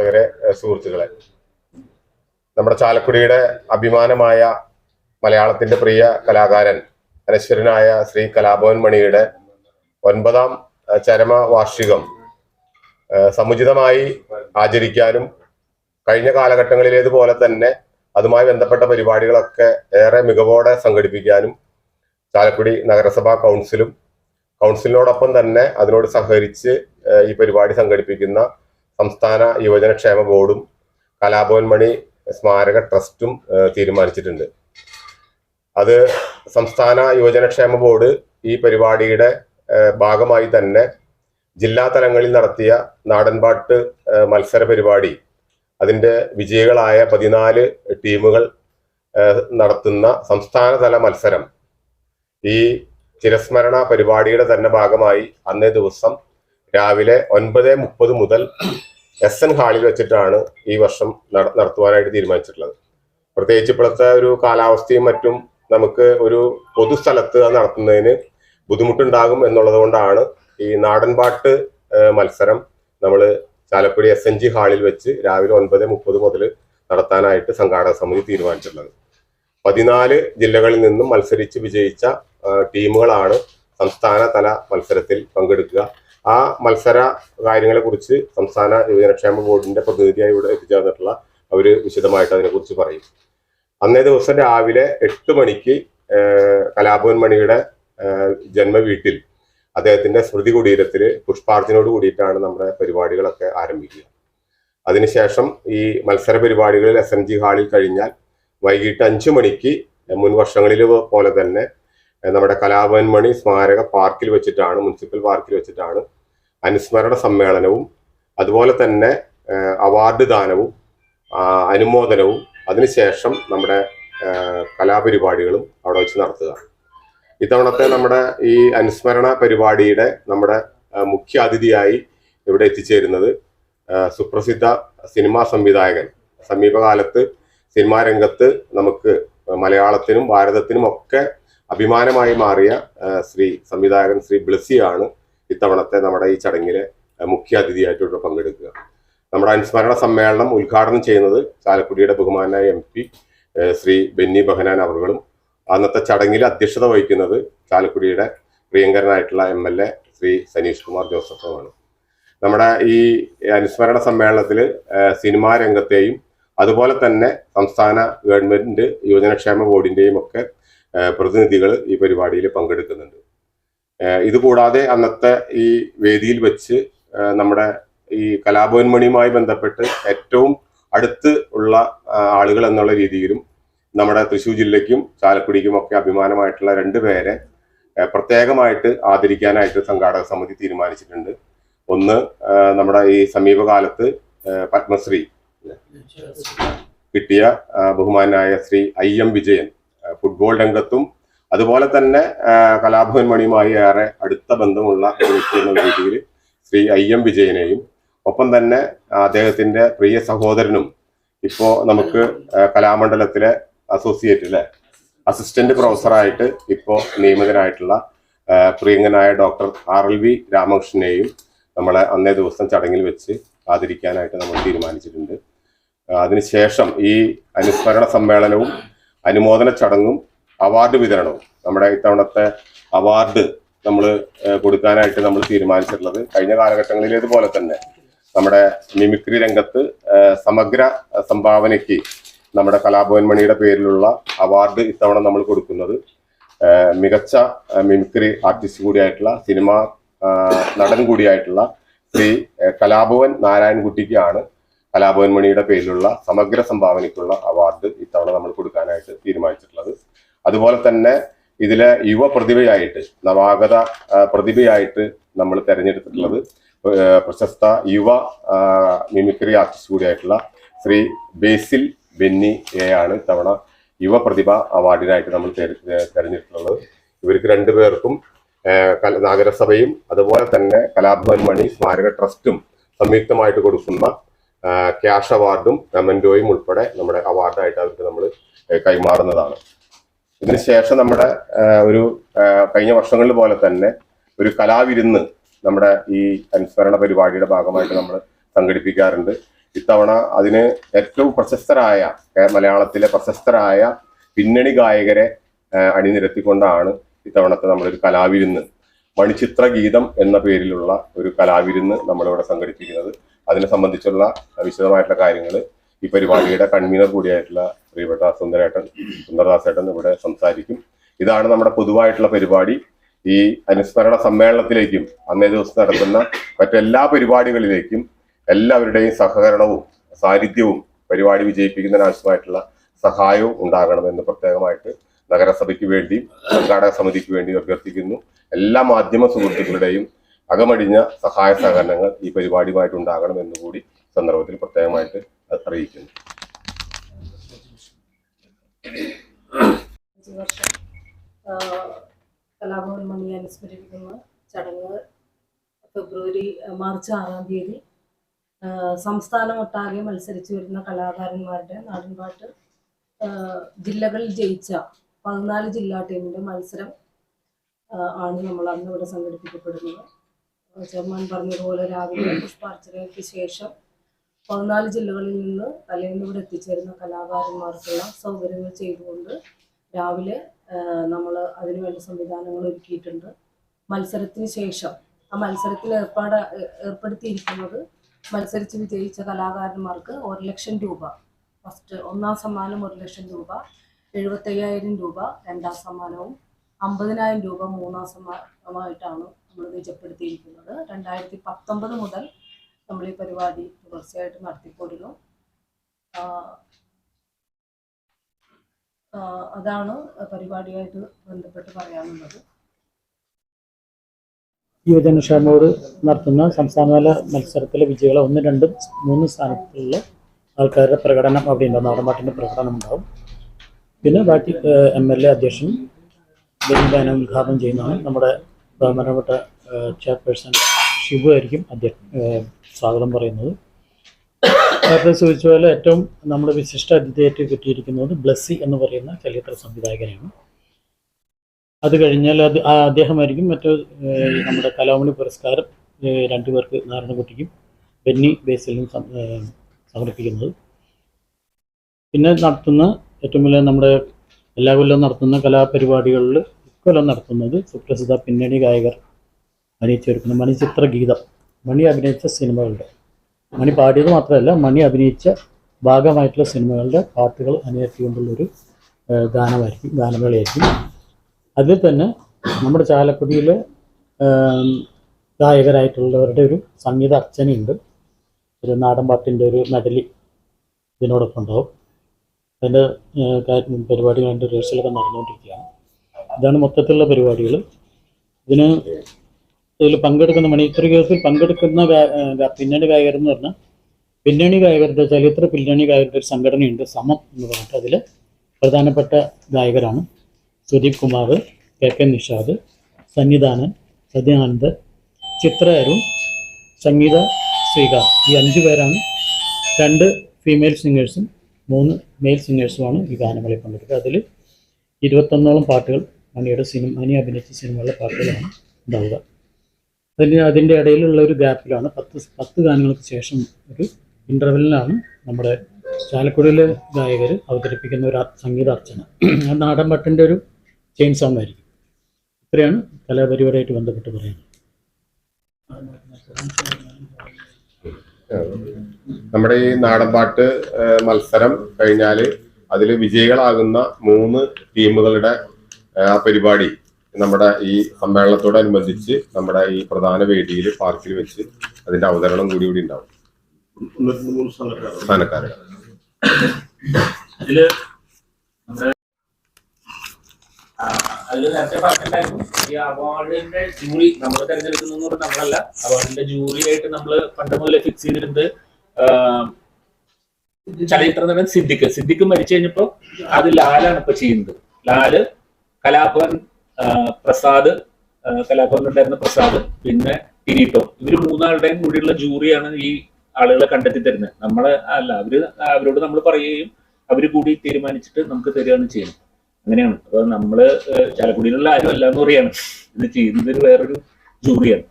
പ്രവർത്തകരെ, സുഹൃത്തുക്കളെ, നമ്മുടെ ചാലക്കുടിയുടെ അഭിമാനമായ മലയാളത്തിന്റെ പ്രിയ കലാകാരൻ അനശ്വരനായ ശ്രീ കലാഭവൻ മണിയുടെ 9ാം ചരമ വാർഷികം സമുചിതമായി ആചരിക്കാനും കഴിഞ്ഞ കാലഘട്ടങ്ങളിലേതുപോലെ തന്നെ അതുമായി ബന്ധപ്പെട്ട പരിപാടികളൊക്കെ ഏറെ മികവോടെ സംഘടിപ്പിക്കാനും ചാലക്കുടി നഗരസഭാ കൗൺസിലിനോടൊപ്പം തന്നെ അതിനോട് സഹകരിച്ച് ഈ പരിപാടി സംഘടിപ്പിക്കുന്ന സംസ്ഥാന യുവജനക്ഷേമ ബോർഡും കലാഭവൻ മണി സ്മാരക ട്രസ്റ്റും തീരുമാനിച്ചിട്ടുണ്ട്. അത് സംസ്ഥാന യുവജനക്ഷേമ ബോർഡ് ഈ പരിപാടിയുടെ ഭാഗമായി തന്നെ ജില്ലാ തലങ്ങളിൽ നടത്തിയ നാടൻപാട്ട് മത്സര പരിപാടി, അതിൻ്റെ വിജയികളായ 14 ടീമുകൾ നടത്തുന്ന സംസ്ഥാനതല മത്സരം ഈ ചിരസ്മരണ പരിപാടിയുടെ തന്നെ ഭാഗമായി അന്നേ ദിവസം രാവിലെ 9:30 മുതൽ SN ഹാളിൽ വെച്ചിട്ടാണ് ഈ വർഷം നടത്തുവാനായിട്ട് തീരുമാനിച്ചിട്ടുള്ളത്. പ്രത്യേകിച്ച് ഇപ്പോഴത്തെ ഒരു കാലാവസ്ഥയും മറ്റും നമുക്ക് ഒരു പൊതുസ്ഥലത്ത് നടത്തുന്നതിന് ബുദ്ധിമുട്ടുണ്ടാകും എന്നുള്ളത് കൊണ്ടാണ് ഈ നാടൻപാട്ട് മത്സരം നമ്മൾ ചാലക്കുടി SNG ഹാളിൽ വെച്ച് രാവിലെ 9:30 മുതൽ നടത്താനായിട്ട് സംഘാടക സമിതി തീരുമാനിച്ചിട്ടുള്ളത്. 14 ജില്ലകളിൽ നിന്നും മത്സരിച്ച് വിജയിച്ച ടീമുകളാണ് സംസ്ഥാന തല മത്സരത്തിൽ പങ്കെടുക്കുക. ആ മത്സര കാര്യങ്ങളെ കുറിച്ച് സംസ്ഥാന യുവജനക്ഷേമ ബോർഡിന്റെ പ്രതിനിധിയായി ഇവിടെ എത്തിച്ചേർന്നിട്ടുള്ള അവർ വിശദമായിട്ട് അതിനെക്കുറിച്ച് പറയും. അന്നേ ദിവസം രാവിലെ 8 മണിക്ക് കലാഭവൻ മണിയുടെ ജന്മവീട്ടിൽ അദ്ദേഹത്തിന്റെ സ്മൃതി കുടീരത്തിൽ പുഷ്പാർച്ചനയോട് കൂടിയിട്ടാണ് നമ്മുടെ പരിപാടികളൊക്കെ ആരംഭിക്കുക. അതിനുശേഷം ഈ മത്സര പരിപാടികളിൽ SNG ഹാളിൽ കഴിഞ്ഞാൽ വൈകിട്ട് 5 മണിക്ക് മുൻ വർഷങ്ങളിൽ പോലെ തന്നെ നമ്മുടെ കലാഭവൻ മണി സ്മാരക പാർക്കിൽ വെച്ചിട്ടാണ്, മുനിസിപ്പൽ പാർക്കിൽ വെച്ചിട്ടാണ് അനുസ്മരണ സമ്മേളനവും അതുപോലെ തന്നെ അവാർഡ് ദാനവും അനുമോദനവും അതിനുശേഷം നമ്മുടെ കലാപരിപാടികളും അവിടെ വെച്ച് നടത്തുക. ഇത്തവണത്തെ നമ്മുടെ ഈ അനുസ്മരണ പരിപാടിയുടെ നമ്മുടെ മുഖ്യ അതിഥിയായി ഇവിടെ എത്തിച്ചേരുന്നത് സുപ്രസിദ്ധ സിനിമാ സംവിധായകൻ, സമീപകാലത്ത് സിനിമാ രംഗത്ത് നമുക്ക് മലയാളത്തിനും ഭാരതത്തിനും ഒക്കെ അഭിമാനമായി മാറിയ സംവിധായകൻ ശ്രീ ബ്ലസ്സിയാണ് ഇത്തവണത്തെ നമ്മുടെ ഈ ചടങ്ങിലെ മുഖ്യ അതിഥിയായിട്ട് ഇവിടെ പങ്കെടുക്കുക. നമ്മുടെ അനുസ്മരണ സമ്മേളനം ഉദ്ഘാടനം ചെയ്യുന്നത് ചാലക്കുടിയുടെ ബഹുമാനായ MP ശ്രീ ബെന്നി ബെഹനാൻ അവറുകളും, അന്നത്തെ ചടങ്ങിൽ അധ്യക്ഷത വഹിക്കുന്നത് ചാലക്കുടിയുടെ പ്രിയങ്കരനായിട്ടുള്ള MLA ശ്രീ സനീഷ് കുമാർ ജോസഫുമാണ്. നമ്മുടെ ഈ അനുസ്മരണ സമ്മേളനത്തിൽ സിനിമാ രംഗത്തെയും അതുപോലെ തന്നെ സംസ്ഥാന ഗവൺമെന്റ് യുവജനക്ഷേമ ബോർഡിന്റെയും ഒക്കെ പ്രതിനിധികൾ ഈ പരിപാടിയിൽ പങ്കെടുക്കുന്നുണ്ട്. ഇതുകൂടാതെ അന്നത്തെ ഈ വേദിയിൽ വെച്ച് നമ്മുടെ ഈ കലാഭവൻ മണിയുമായി ബന്ധപ്പെട്ട് ഏറ്റവും അടുത്ത് ഉള്ള ആളുകൾ എന്നുള്ള രീതിയിലും നമ്മുടെ തൃശ്ശൂർ ജില്ലയ്ക്കും ചാലക്കുടിക്കും ഒക്കെ അഭിമാനമായിട്ടുള്ള 2 പേരെ പ്രത്യേകമായിട്ട് ആദരിക്കാനായിട്ട് സംഘാടക സമിതി തീരുമാനിച്ചിട്ടുണ്ട്. ഒന്ന് നമ്മുടെ ഈ സമീപകാലത്ത് പത്മശ്രീ കിട്ടിയ ബഹുമാനായ ശ്രീ IM വിജയൻ, ഫുട്ബോൾ രംഗത്തും അതുപോലെ തന്നെ കലാഭവൻ മണിയുമായി ഏറെ അടുത്ത ബന്ധമുള്ള ഒരു വ്യക്തി എന്ന രീതിയിൽ ശ്രീ IM വിജയനെയും, ഒപ്പം തന്നെ അദ്ദേഹത്തിന്റെ പ്രിയ സഹോദരനും ഇപ്പോ നമുക്ക് കലാമണ്ഡലത്തിലെ അസിസ്റ്റന്റ് പ്രൊഫസറായിട്ട് ഇപ്പോൾ നിയമിതനായിട്ടുള്ള പ്രിയങ്കനായ ഡോക്ടർ RLV രാമകൃഷ്ണനെയും നമ്മളെ അന്നേ ദിവസം ചടങ്ങിൽ വെച്ച് ആദരിക്കാനായിട്ട് നമ്മൾ തീരുമാനിച്ചിട്ടുണ്ട്. അതിനുശേഷം ഈ അനുസ്മരണ സമ്മേളനവും അനുമോദന ചടങ്ങും അവാർഡ് വിതരണവും, നമ്മുടെ ഇത്തവണത്തെ അവാർഡ് നമ്മൾ കൊടുക്കാനായിട്ട് നമ്മൾ തീരുമാനിച്ചിട്ടുള്ളത് കഴിഞ്ഞ കാലഘട്ടങ്ങളിലേതുപോലെ തന്നെ നമ്മുടെ മിമിക്രി രംഗത്ത് സമഗ്ര സംഭാവനയ്ക്ക് നമ്മുടെ കലാഭവൻ മണിയുടെ പേരിലുള്ള അവാർഡ് ഇത്തവണ നമ്മൾ കൊടുക്കുന്നത് മികച്ച മിമിക്രി ആർട്ടിസ്റ്റ് കൂടിയായിട്ടുള്ള സിനിമാ നടൻ കൂടിയായിട്ടുള്ള ശ്രീ കലാഭവൻ നാരായൺകുട്ടിക്കാണ് കലാഭവൻ മണിയുടെ പേരിലുള്ള സമഗ്ര സംഭാവനയ്ക്കുള്ള അവാർഡ് ഇത്തവണ നമ്മൾ കൊടുക്കാനായിട്ട് തീരുമാനിച്ചിട്ടുള്ളത്. അതുപോലെ തന്നെ ഇതിലെ യുവ പ്രതിഭയായിട്ട്, നവാഗത പ്രതിഭയായിട്ട് നമ്മൾ തിരഞ്ഞെടുത്തിട്ടുള്ളത് പ്രശസ്ത യുവ മിമിക്രി ആർട്ടിസ്റ്റ് കൂടിയായിട്ടുള്ള ശ്രീ ബേസിൽ ബെന്നി ആണ് ഇത്തവണ യുവ പ്രതിഭ അവാർഡിനായിട്ട് നമ്മൾ തിരഞ്ഞെടുത്തിട്ടുള്ളത്. ഇവർക്ക് 2 പേർക്കും നഗരസഭയും അതുപോലെ തന്നെ കലാഭവൻ മണി സ്മാരക ട്രസ്റ്റും സംയുക്തമായിട്ട് കൊടുക്കുന്ന ക്യാഷ് അവാർഡും മെമന്റോയും ഉൾപ്പെടെ നമ്മുടെ അവാർഡായിട്ട് അവർക്ക് നമ്മൾ കൈമാറുന്നതാണ്. ഇതിനുശേഷം നമ്മുടെ ഒരു കഴിഞ്ഞ വർഷങ്ങളിൽ പോലെ തന്നെ ഒരു കലാവിരുന്ന് നമ്മുടെ ഈ അനുസ്മരണ പരിപാടിയുടെ ഭാഗമായിട്ട് നമ്മൾ സംഘടിപ്പിക്കാറുണ്ട്. ഇത്തവണ അതിന് ഏറ്റവും പ്രശസ്തരായ മലയാളത്തിലെ പ്രശസ്തരായ പിന്നണി ഗായകരെ അണിനിരത്തിക്കൊണ്ടാണ് ഇത്തവണത്തെ നമ്മളൊരു കലാവിരുന്ന് മണിച്ചിത്ര ഗീതം എന്ന പേരിലുള്ള ഒരു കലാവിരുന്ന് നമ്മളിവിടെ സംഘടിപ്പിക്കുന്നത്. അതിനെ സംബന്ധിച്ചുള്ള വിശദമായിട്ടുള്ള കാര്യങ്ങൾ ഈ പരിപാടിയുടെ കൺവീനർ കൂടിയായിട്ടുള്ള പ്രിയപ്പെട്ട സുന്ദരദാസ് ഏട്ടൻ ഇവിടെ സംസാരിക്കും. ഇതാണ് നമ്മുടെ പൊതുവായിട്ടുള്ള പരിപാടി. ഈ അനുസ്മരണ സമ്മേളനത്തിലേക്കും അന്നേ ദിവസം നടത്തുന്ന മറ്റെല്ലാ പരിപാടികളിലേക്കും എല്ലാവരുടെയും സഹകരണവും സാന്നിധ്യവും പരിപാടി വിജയിപ്പിക്കുന്നതിന് ആവശ്യമായിട്ടുള്ള സഹായവും ഉണ്ടാകണമെന്ന് പ്രത്യേകമായിട്ട് നഗരസഭയ്ക്ക് വേണ്ടിയും സംഘാടക സമിതിക്ക് വേണ്ടിയും അഭ്യർത്ഥിക്കുന്നു. എല്ലാ മാധ്യമ സുഹൃത്തുക്കളുടെയും അകമടിഞ്ഞ സഹായ സഹകരണങ്ങൾ ഈ പരിപാടിയുമായിട്ട് ഉണ്ടാകണമെന്ന് കൂടി സന്ദർഭത്തിൽ പ്രത്യേകമായിട്ട് അറിയിക്കുന്നു. കലാഭവൻ മണിയെ അനുസ്മരിക്കുന്ന ചടങ്ങ് മാർച്ച് 6-ാം തീയതി സംസ്ഥാനമൊട്ടാകെ മത്സരിച്ചു വരുന്ന കലാകാരന്മാരുടെ നാടൻപാട്ട് ജില്ലകളിൽ ജയിച്ച 14 ജില്ലാ ടീമിന്റെ മത്സരം ആണ് നമ്മൾ അന്ന് ഇവിടെ സംഘടിപ്പിക്കപ്പെടുന്നത്. ചെയർമാൻ പറഞ്ഞതുപോലെ രാവിലെ പുഷ്പാർച്ചനയ്ക്ക് ശേഷം 14 ജില്ലകളിൽ നിന്ന് തലേന്ന് ഇവിടെ എത്തിച്ചേരുന്ന കലാകാരന്മാർക്കുള്ള സൗകര്യങ്ങൾ ചെയ്തുകൊണ്ട് രാവിലെ നമ്മൾ അതിനുവേണ്ട സംവിധാനങ്ങൾ ഒരുക്കിയിട്ടുണ്ട്. മത്സരത്തിന് ശേഷം ആ മത്സരത്തിൽ ഏർപ്പെടുത്തിയിരിക്കുന്നത് മത്സരിച്ച് വിജയിച്ച കലാകാരന്മാർക്ക് 1 ലക്ഷം രൂപ, ഫസ്റ്റ് 1-ാം സമ്മാനം 1 ലക്ഷം രൂപ, 75,000 രൂപ 2-ാം സമ്മാനവും 50,000 രൂപ 3-ാം സമ്മാനമായിട്ടാണ് നമ്മൾ നിജപ്പെടുത്തിയിരിക്കുന്നത്. 2019 മുതൽ നമ്മൾ ഈ പരിപാടി തുടർച്ചയായിട്ട് നടത്തിപ്പോരുന്നു. അതാണ് പരിപാടിയായിട്ട് ബന്ധപ്പെട്ട് പറയാനുള്ളത്. യുവജനക്ഷേമോട് നടത്തുന്ന സംസ്ഥാനതല മത്സരത്തിലെ വിജയികളെ 1, 2, 3 സ്ഥാനത്തുള്ള ആൾക്കാരുടെ പ്രകടനം അവിടെ ഉണ്ടാവും, നാടൻപാട്ടിൻ്റെ പ്രകടനം ഉണ്ടാവും. പിന്നെ ബാക്കി MLA അധ്യക്ഷൻ ബലിദാനം ഉദ്ഘാടനം ചെയ്യുന്നതാണ്. നമ്മുടെ ബഹുമാനപ്പെട്ട ചെയർപേഴ്സൺ ഷിബു ആയിരിക്കും സ്വാഗതം പറയുന്നത്. നേരത്തെ സൂചിച്ച പോലെ ഏറ്റവും നമ്മൾ വിശിഷ്ട അതിഥിയായിട്ട് കിട്ടിയിരിക്കുന്നത് ബ്ലസ്സി എന്ന് പറയുന്ന ചലച്ചിത്ര സംവിധായകനാണ്. അത് കഴിഞ്ഞാൽ അദ്ദേഹമായിരിക്കും നമ്മുടെ കലാമണി പുരസ്കാരം 2 പേർക്ക്, നാരായണകുട്ടിക്കും ബെന്നി ബേസിലും സംഘടിപ്പിക്കുന്നത്. പിന്നെ നടത്തുന്ന ഏറ്റവും വലിയ നമ്മുടെ എല്ലാ കൊല്ലവും നടത്തുന്ന കലാപരിപാടികളിൽ ഇക്കൊല്ലം നടത്തുന്നത് സുപ്രസിദ്ധ പിന്നണി ഗായകർ അണിയിച്ചൊരുക്കുന്ന മണിച്ചിത്ര ഗീതം, മണി അഭിനയിച്ച സിനിമകളുടെ, മണി പാടിയത് മാത്രമല്ല മണി അഭിനയിച്ച ഭാഗമായിട്ടുള്ള സിനിമകളുടെ പാട്ടുകൾ അണിയിച്ചുകൊണ്ടുള്ളൊരു ഗാനമേളയായിരിക്കും. അതിൽ തന്നെ നമ്മുടെ ചാലക്കുടിയിലെ ഗായകരായിട്ടുള്ളവരുടെ ഒരു സംഗീത അർച്ചനയുണ്ട്. ഒരു നാടൻ പാട്ടിൻ്റെ ഒരു മെഡലി ഇതിനോടൊപ്പം ഉണ്ടാവും. അതിൻ്റെ പരിപാടികൾ അതിൻ്റെ റിഹേഴ്സലൊക്കെ നടന്നുകൊണ്ടിരിക്കുകയാണ്. ഇതാണ് മൊത്തത്തിലുള്ള പരിപാടികൾ. ഇതിൽ പങ്കെടുക്കുന്ന മണിച്ചിത്ര ഗീതത്തിൽ പങ്കെടുക്കുന്ന പിന്നണി ഗായകർ എന്ന് പറഞ്ഞാൽ പിന്നണി ഗായകരുടെ ചലച്ചിത്ര പിന്നണി ഗായകരുടെ ഒരു സംഘടനയുണ്ട്, സമം എന്ന് പറഞ്ഞിട്ട്. അതിൽ പ്രധാനപ്പെട്ട ഗായകരാണ് സുദീപ് കുമാർ, KK നിഷാദ്, സന്നിധാനൻ, സത്യാനന്ദ്, ചിത്ര അരുൺ, സംഗീത ശ്രീകാന്ത്. ഈ 5 പേരാണ്. 2 ഫീമെയിൽ സിംഗേഴ്സും 3 മെയിൽ സിംഗേഴ്സുമാണ് ഈ ഗാനങ്ങളിൽ പങ്കെടുക്കുക. അതിൽ 21ഓളം പാട്ടുകൾ മണി അഭിനയിച്ച സിനിമകളിലെ പാട്ടുകളാണ് ഉണ്ടാവുക. അതിൻ്റെ ഇടയിലുള്ള ഒരു ഗ്യാപ്പിലാണ് 10 ഗാനങ്ങൾക്ക് ശേഷം ഒരു ഇൻ്റർവെല്ലിലാണ് നമ്മുടെ ചാലക്കുടിയിലെ ഗായകർ അവതരിപ്പിക്കുന്ന ഒരു സംഗീത അർച്ചന. നാടൻ പാട്ടിൻ്റെ ഒരു ചെയിൻ സോങ് ആയിരിക്കും. ഇത്രയാണ് കലാപരിപാടിയായിട്ട് ബന്ധപ്പെട്ട് പറയുന്നത്. നമ്മുടെ ഈ നാടൻപാട്ട് മത്സരം കഴിഞ്ഞാൽ അതിൽ വിജയികളാകുന്ന 3 ടീമുകളുടെ പരിപാടി നമ്മുടെ ഈ സമ്മേളനത്തോടനുബന്ധിച്ച് നമ്മുടെ ഈ പ്രധാന വേദിയിൽ പാർക്കിൽ വെച്ച് അതിന്റെ അവതരണം കൂടി ഉണ്ടാവും. സ്ഥാനക്കാരുടെ അതിൽ നേരത്തെ പറഞ്ഞിട്ടുണ്ടായിരുന്നു ഈ അവാർഡിന്റെ ജൂറി നമ്മൾ തെരഞ്ഞെടുക്കുന്ന നമ്മളല്ല, അവാർഡിന്റെ ജൂറി ആയിട്ട് നമ്മൾ പണ്ട് മുതലേ ഫിക്സ് ചെയ്തിട്ടുണ്ട്. ചലച്ചിത്ര നടൻ സിദ്ദിഖ് മരിച്ചു കഴിഞ്ഞപ്പോ അത് ലാലാണ് ഇപ്പൊ ചെയ്യുന്നത്. ലാല്, കലാഭവൻ കലാഭവനിലുണ്ടായിരുന്ന പ്രസാദ്, പിന്നെ ടിനിട്ടോ, ഇവര് 3 ആളുടെയും കൂടിയുള്ള ജൂറിയാണ് ഈ ആളുകളെ കണ്ടെത്തി തരുന്നത്. നമ്മളെ അല്ല, അവരോട് നമ്മൾ പറയുകയും അവര് കൂടി തീരുമാനിച്ചിട്ട് നമുക്ക് തരികയാണ് ചെയ്യുന്നത്. അങ്ങനെയാണ്. അപ്പൊ നമ്മള് ചാലക്കുടിയിലുള്ള ആരും അല്ല എന്ന് പറയാണ്, ഇത് ചെയ്യുന്നത് വേറൊരു ജൂറിയാണ്.